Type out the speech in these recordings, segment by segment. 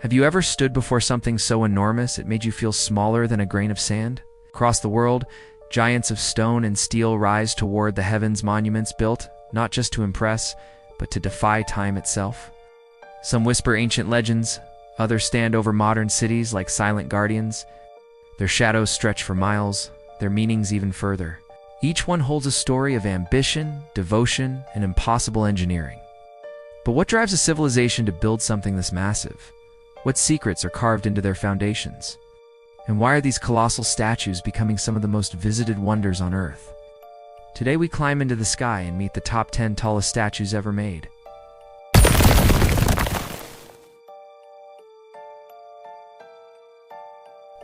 Have you ever stood before something so enormous it made you feel smaller than a grain of sand? Across the world, giants of stone and steel rise toward the heavens, monuments built, not just to impress, but to defy time itself. Some whisper ancient legends, others stand over modern cities like silent guardians. Their shadows stretch for miles, their meanings even further. Each one holds a story of ambition, devotion, and impossible engineering. But what drives a civilization to build something this massive? What secrets are carved into their foundations? And why are these colossal statues becoming some of the most visited wonders on Earth? Today we climb into the sky and meet the top 10 tallest statues ever made.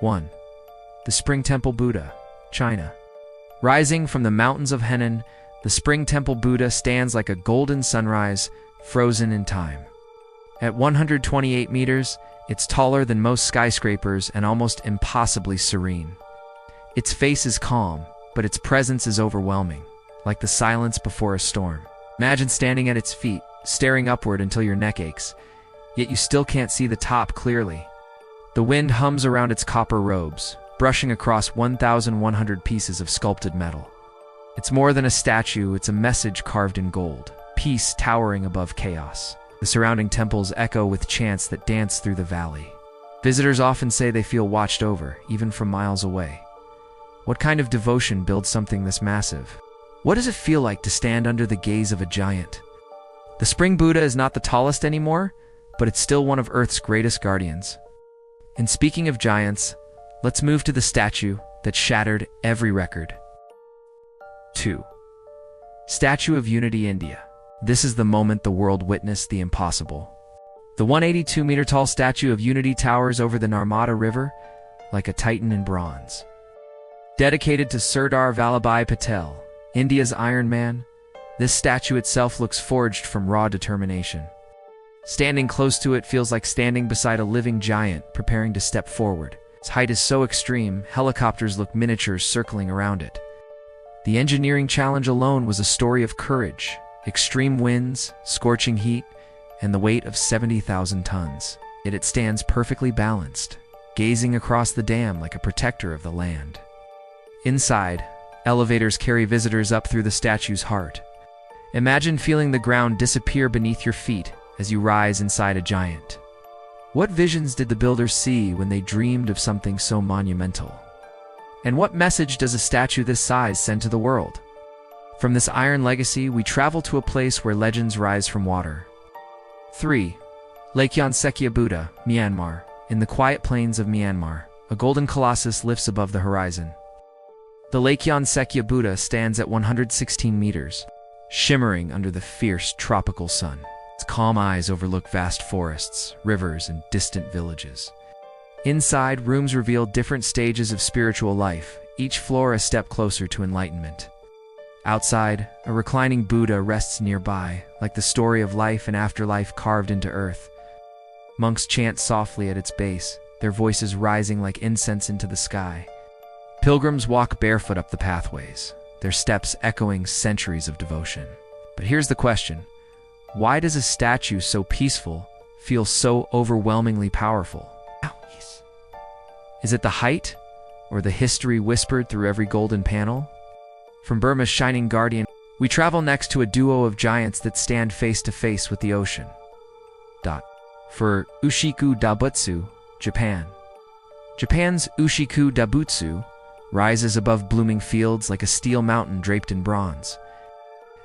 One. The Spring Temple Buddha, China. Rising from the mountains of Henan, the Spring Temple Buddha stands like a golden sunrise, frozen in time. At 128 meters, it's taller than most skyscrapers and almost impossibly serene. Its face is calm, but its presence is overwhelming, like the silence before a storm. Imagine standing at its feet, staring upward until your neck aches, yet you still can't see the top clearly. The wind hums around its copper robes, brushing across 1,100 pieces of sculpted metal. It's more than a statue, it's a message carved in gold, peace towering above chaos. The surrounding temples echo with chants that dance through the valley. Visitors often say they feel watched over, even from miles away. What kind of devotion builds something this massive? What does it feel like to stand under the gaze of a giant? The Spring Buddha is not the tallest anymore, but it's still one of Earth's greatest guardians. And speaking of giants, let's move to the statue that shattered every record. 2. Statue of Unity, India. This is the moment the world witnessed the impossible. The 182-meter-tall Statue of Unity towers over the Narmada River like a titan in bronze. Dedicated to Sardar Vallabhbhai Patel, India's Iron Man, this statue itself looks forged from raw determination. Standing close to it feels like standing beside a living giant preparing to step forward. Its height is so extreme, helicopters look miniatures circling around it. The engineering challenge alone was a story of courage. Extreme winds, scorching heat, and the weight of 70,000 tons. Yet it stands perfectly balanced, gazing across the dam like a protector of the land. Inside, elevators carry visitors up through the statue's heart. Imagine feeling the ground disappear beneath your feet as you rise inside a giant. What visions did the builders see when they dreamed of something so monumental? And what message does a statue this size send to the world? From this iron legacy, we travel to a place where legends rise from water. 3. Qianshou Buddha, Myanmar. In the quiet plains of Myanmar, a golden colossus lifts above the horizon. The Qianshou Buddha stands at 116 meters, shimmering under the fierce tropical sun. Its calm eyes overlook vast forests, rivers, and distant villages. Inside, rooms reveal different stages of spiritual life, each floor a step closer to enlightenment. Outside, a reclining Buddha rests nearby, like the story of life and afterlife carved into earth. Monks chant softly at its base, their voices rising like incense into the sky. Pilgrims walk barefoot up the pathways, their steps echoing centuries of devotion. But here's the question: why does a statue so peaceful feel so overwhelmingly powerful? Is it the height, or the history whispered through every golden panel? From Burma's shining guardian, we travel next to a duo of giants that stand face to face with the ocean. For Ushiku Daibutsu, Japan. Japan's Ushiku Daibutsu rises above blooming fields like a steel mountain draped in bronze.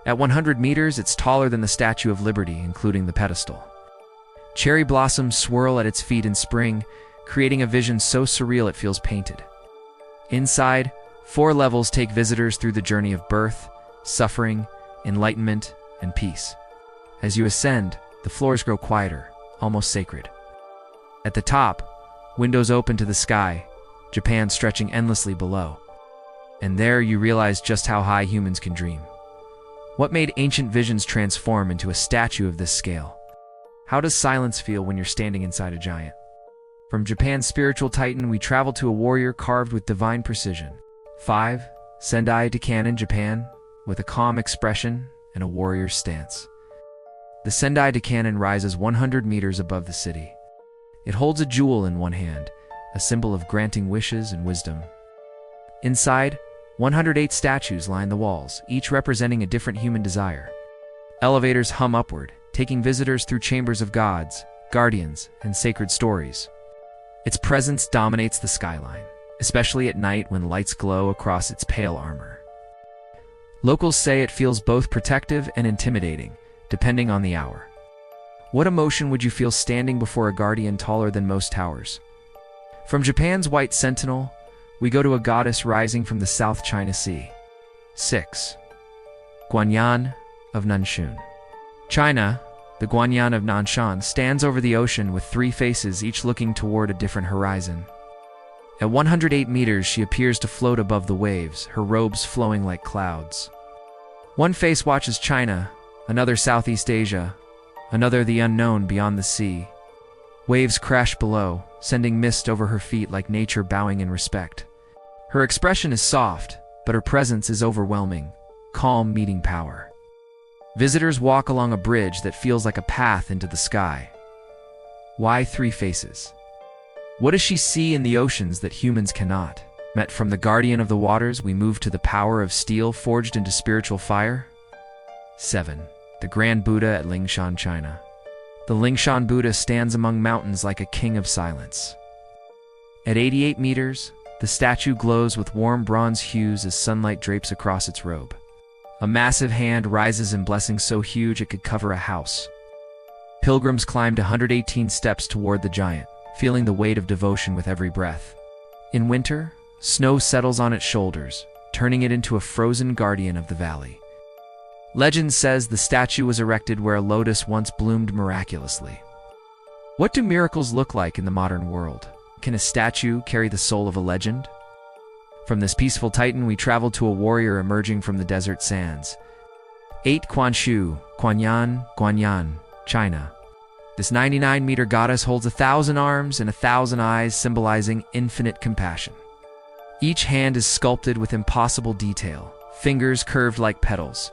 At 100 meters, it's taller than the Statue of Liberty, including the pedestal. Cherry blossoms swirl at its feet in spring, creating a vision so surreal it feels painted. Inside, 4 levels take visitors through the journey of birth, suffering, enlightenment, and peace. As you ascend, the floors grow quieter, almost sacred. At the top, windows open to the sky, Japan stretching endlessly below. And there you realize just how high humans can dream. What made ancient visions transform into a statue of this scale? How does silence feel when you're standing inside a giant? From Japan's spiritual titan, we travel to a warrior carved with divine precision. 5. Sendai Daikannon, Japan, with a calm expression and a warrior's stance. The Sendai Daikannon rises 100 meters above the city. It holds a jewel in one hand, a symbol of granting wishes and wisdom. Inside, 108 statues line the walls, each representing a different human desire. Elevators hum upward, taking visitors through chambers of gods, guardians, and sacred stories. Its presence dominates the skyline, especially at night when lights glow across its pale armor. Locals say it feels both protective and intimidating, depending on the hour. What emotion would you feel standing before a guardian taller than most towers? From Japan's White Sentinel, we go to a goddess rising from the South China Sea. 6. Guanyin of Nanshan. China, the Guanyin of Nanshan, stands over the ocean with three faces, each looking toward a different horizon. At 108 meters, she appears to float above the waves, her robes flowing like clouds. One face watches China, another Southeast Asia, another the unknown beyond the sea. Waves crash below, sending mist over her feet like nature bowing in respect. Her expression is soft, but her presence is overwhelming, calm meeting power. Visitors walk along a bridge that feels like a path into the sky. Why three faces? What does she see in the oceans that humans cannot? Met from the guardian of the waters, we move to the power of steel forged into spiritual fire. 7. The Grand Buddha at Lingshan, China. The Lingshan Buddha stands among mountains like a king of silence. At 88 meters, the statue glows with warm bronze hues as sunlight drapes across its robe. A massive hand rises in blessing so huge it could cover a house. Pilgrims climbed 118 steps toward the giant, feeling the weight of devotion with every breath. In winter, snow settles on its shoulders, turning it into a frozen guardian of the valley. Legend says the statue was erected where a lotus once bloomed miraculously. What do miracles look like in the modern world? Can a statue carry the soul of a legend? From this peaceful titan, we travel to a warrior emerging from the desert sands. 8. Qianshou, Guanyin, China. This 99-meter goddess holds 1,000 arms and 1,000 eyes, symbolizing infinite compassion. Each hand is sculpted with impossible detail, fingers curved like petals.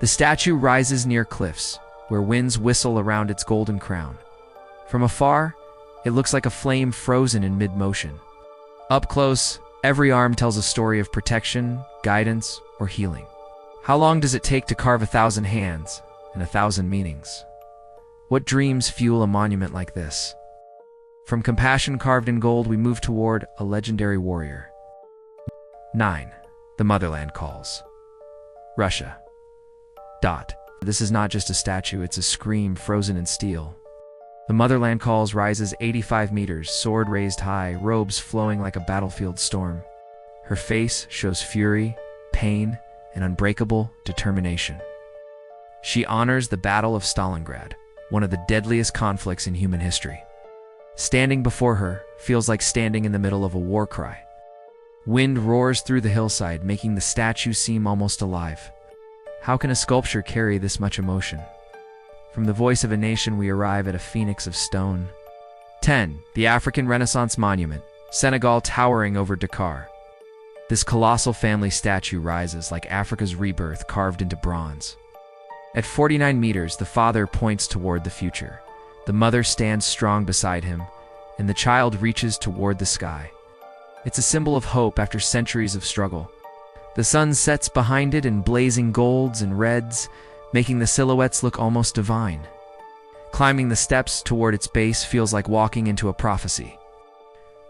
The statue rises near cliffs, where winds whistle around its golden crown. From afar, it looks like a flame frozen in mid-motion. Up close, every arm tells a story of protection, guidance, or healing. How long does it take to carve 1,000 hands and 1,000 meanings? What dreams fuel a monument like this? From compassion carved in gold, we move toward a legendary warrior. 9. The Motherland Calls. Russia. This is not just a statue, it's a scream frozen in steel. The Motherland Calls rises 85 meters, sword raised high, robes flowing like a battlefield storm. Her face shows fury, pain, and unbreakable determination. She honors the Battle of Stalingrad, one of the deadliest conflicts in human history. Standing before her feels like standing in the middle of a war cry. Wind roars through the hillside, making the statue seem almost alive. How can a sculpture carry this much emotion? From the voice of a nation, we arrive at a phoenix of stone. 10. The African Renaissance Monument, Senegal, towering over Dakar. This colossal family statue rises like Africa's rebirth carved into bronze. At 49 meters, the father points toward the future. The mother stands strong beside him, and the child reaches toward the sky. It's a symbol of hope after centuries of struggle. The sun sets behind it in blazing golds and reds, making the silhouettes look almost divine. Climbing the steps toward its base feels like walking into a prophecy.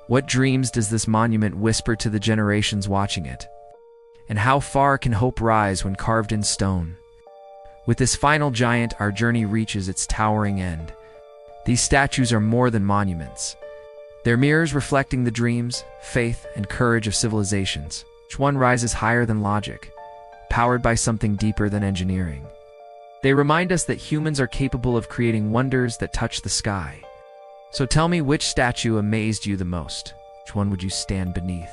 What dreams does this monument whisper to the generations watching it? And how far can hope rise when carved in stone? With this final giant, our journey reaches its towering end. These statues are more than monuments. They're mirrors reflecting the dreams, faith, and courage of civilizations. Each one rises higher than logic, powered by something deeper than engineering. They remind us that humans are capable of creating wonders that touch the sky. So tell me, which statue amazed you the most? Which one would you stand beneath?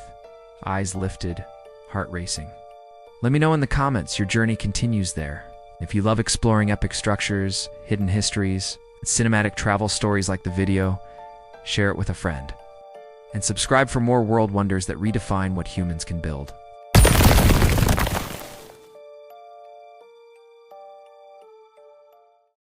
Eyes lifted, heart racing. Let me know in the comments. Your journey continues there. If you love exploring epic structures, hidden histories, and cinematic travel stories like the video, share it with a friend. And subscribe for more world wonders that redefine what humans can build.